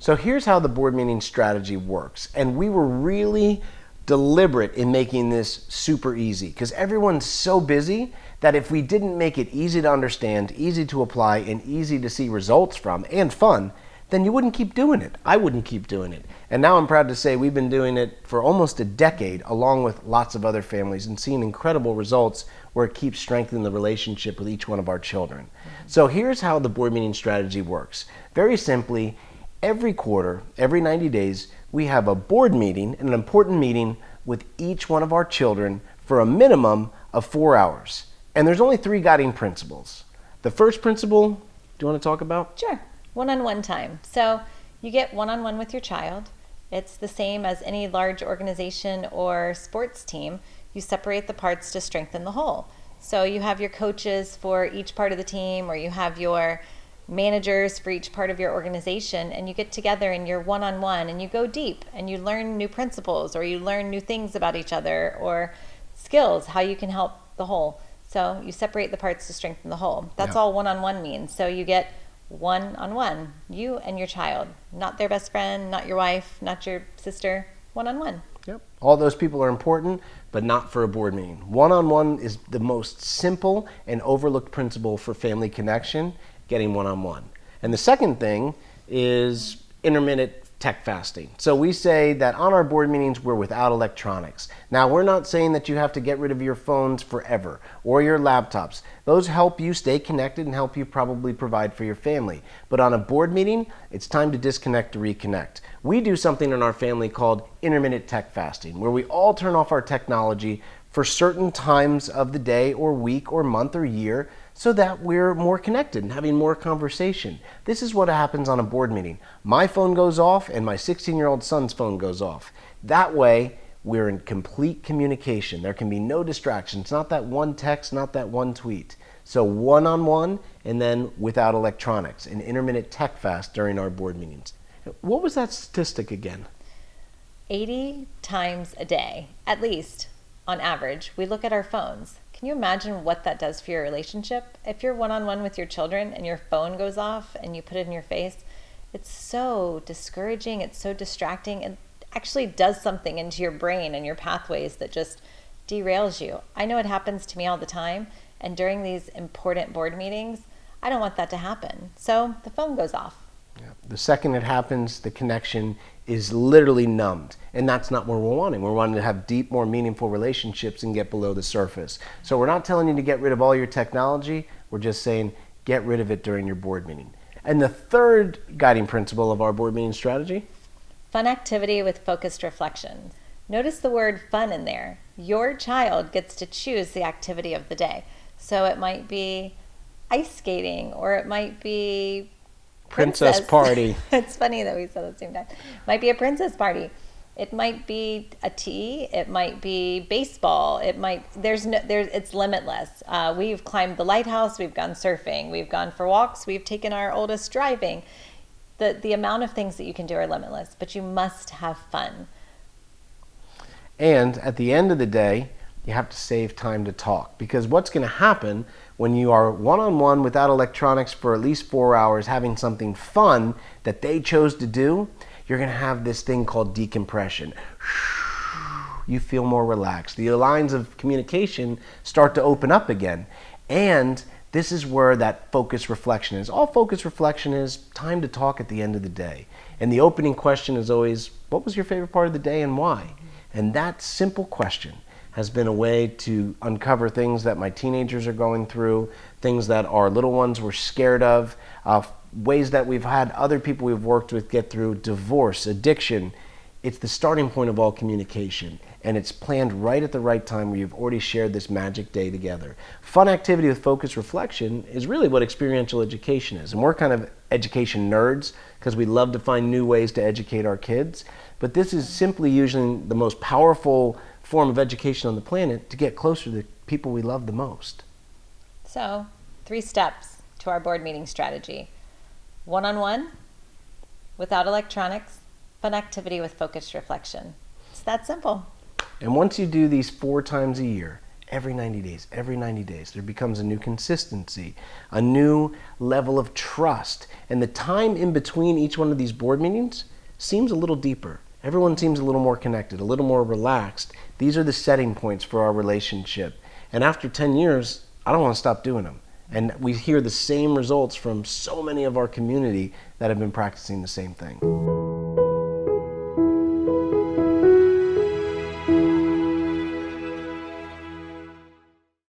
So here's how the board meeting strategy works. And we were really deliberate in making this super easy because everyone's so busy that if we didn't make it easy to understand, easy to apply, and easy to see results from, and fun, then you wouldn't keep doing it. I wouldn't keep doing it. And now I'm proud to say we've been doing it for almost a decade along with lots of other families and seeing incredible results where it keeps strengthening the relationship with each one of our children. So here's how the board meeting strategy works. Very simply, every quarter, every 90 days, we have a board meeting, an important meeting with each one of our children for a minimum of 4 hours. And there's only 3 guiding principles. The first principle, do you want to talk about? Sure. One-on-one time. So you get one-on-one with your child. It's the same as any large organization or sports team. You separate the parts to strengthen the whole. So you have your coaches for each part of the team, or you have your managers for each part of your organization, and you get together and you're one-on-one and you go deep and you learn new principles, or you learn new things about each other, or skills, how you can help the whole. So you separate the parts to strengthen the whole. That's all one-on-one means. So you get one-on-one, you and your child, not their best friend, not your wife, not your sister, one-on-one. Yep. All those people are important, but not for a board meeting. One-on-one is the most simple and overlooked principle for family connection, getting one-on-one. And the second thing is intermittent tech fasting. So we say that on our board meetings, we're without electronics. Now, we're not saying that you have to get rid of your phones forever or your laptops. Those help you stay connected and help you probably provide for your family. But on a board meeting, it's time to disconnect to reconnect. We do something in our family called intermittent tech fasting, where we all turn off our technology for certain times of the day or week or month or year so that we're more connected and having more conversation. This is what happens on a board meeting. My phone goes off and my 16-year-old son's phone goes off. That way, we're in complete communication. There can be no distractions, not that one text, not that one tweet. So one-on-one and then without electronics, an intermittent tech fast during our board meetings. What was that statistic again? 80 times a day, at least, on average, we look at our phones. Can you imagine what that does for your relationship? If you're one-on-one with your children and your phone goes off and you put it in your face, it's so discouraging, it's so distracting. It actually does something into your brain and your pathways that just derails you. I know it happens to me all the time, and during these important board meetings, I don't want that to happen. So the phone goes off. Yeah. The second it happens, the connection is literally numbed. And that's not what we're wanting. We're wanting to have deep, more meaningful relationships and get below the surface. So we're not telling you to get rid of all your technology. We're just saying get rid of it during your board meeting. And the third guiding principle of our board meeting strategy? Fun activity with focused reflection. Notice the word fun in there. Your child gets to choose the activity of the day. So it might be ice skating, or it might be princess party. It's funny that we said it at the same time. It might be a princess party. It might be a tea. It might be baseball. It might, it's limitless. We've climbed the lighthouse. We've gone surfing. We've gone for walks. We've taken our oldest driving. The amount of things that you can do are limitless, but you must have fun. And at the end of the day, you have to save time to talk, because what's going to happen when you are one-on-one without electronics for at least 4 hours having something fun that they chose to do, you're going to have this thing called decompression. You feel more relaxed. The lines of communication start to open up again. And this is where that focused reflection is. All focused reflection is time to talk at the end of the day. And the opening question is always, what was your favorite part of the day and why? And that simple question has been a way to uncover things that my teenagers are going through, things that our little ones were scared of, ways that we've had other people we've worked with get through, divorce, addiction. It's the starting point of all communication, and it's planned right at the right time where you've already shared this magic day together. Fun activity with focused reflection is really what experiential education is, and we're kind of education nerds because we love to find new ways to educate our kids, but this is simply using the most powerful form of education on the planet to get closer to the people we love the most. So, 3 steps to our board meeting strategy. One-on-one, without electronics, fun activity with focused reflection. It's that simple. And once you do these 4 times a year, every 90 days, every 90 days. There becomes a new consistency, a new level of trust. And the time in between each one of these board meetings seems a little deeper. Everyone seems a little more connected, a little more relaxed. These are the setting points for our relationship. And after 10 years, I don't want to stop doing them. And we hear the same results from so many of our community that have been practicing the same thing.